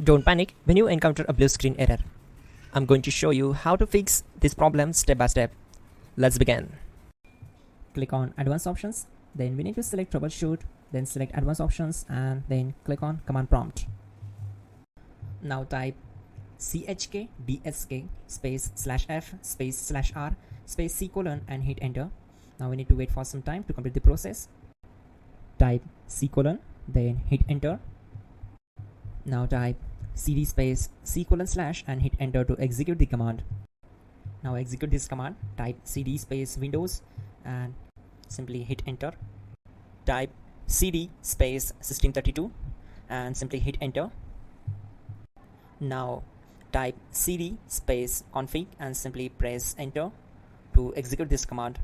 Don't panic when you encounter a blue screen error. I'm going to show you how to fix this problem step by step. Let's begin. Click on Advanced Options, then we need to select Troubleshoot, then select Advanced Options and then click on Command Prompt. Now type chkdsk space /f space /r space c colon and hit enter. Now we need to wait for some time to complete the process. Type c colon, then hit enter. Now type cd space c colon / and hit enter to execute the command. Now execute this command. Type cd space Windows and simply hit enter. Type cd space System32 and simply hit enter. Now type cd space config and simply press enter to execute this command.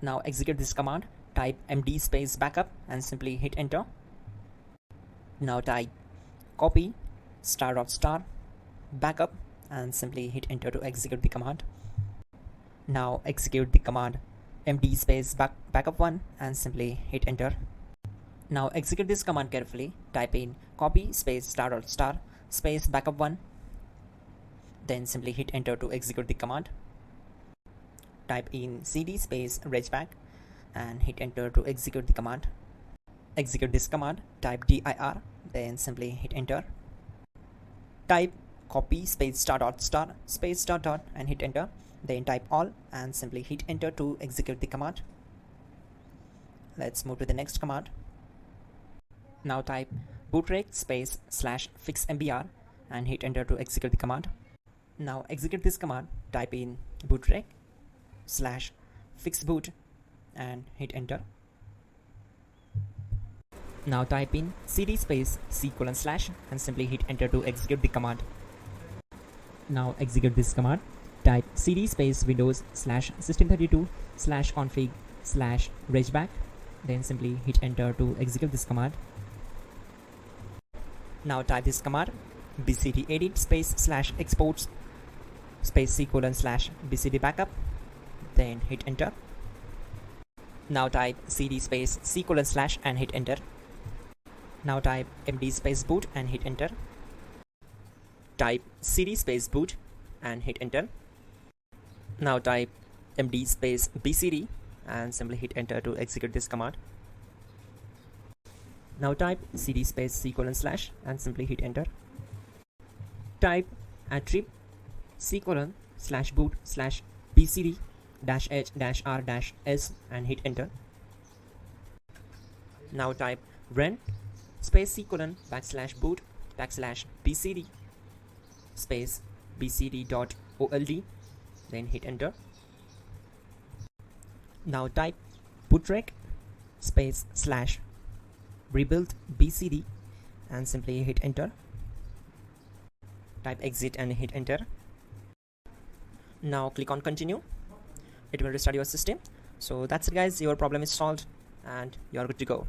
Now execute this command. Type md space backup and simply hit enter. Now type copy ** backup and simply hit enter to execute the command. Now execute the command md space backup1 and simply hit enter. Now execute this command carefully. Type in copy space ** space backup1, then simply hit enter to execute the command. Type in cd space regback and hit enter to execute the command. Execute this command. Type dir, then simply hit enter. Type copy space ** space .. and hit enter. Then type all and simply hit enter to execute the command. Let's move to the next command. Now type bootrec space /fixmbr and hit enter to execute the command. Now execute this command. Type in bootrec /fixboot and hit enter. Now type in cd space c colon / and simply hit enter to execute the command. Now execute this command. Type cd space Windows /System32 /config /regback, then simply hit enter to execute this command. Now type this command bcd edit space /exports space c colon /bcd backup, then hit enter. Now type cd space c colon / and hit enter. Now type md space boot and hit enter. Type cd space boot and hit enter. Now type md space bcd and simply hit enter to execute this command. Now type cd space c colon / and simply hit enter. Type attrib c colon /boot /bcd -h -r -s and hit enter. Now type run space c colon /boot /bcd space bcd.old, then hit enter. Now type bootrec space /rebuild bcd and simply hit enter. Type exit and hit enter. Now click on continue. It will restart your system. So that's it guys, your problem is solved and you are good to go.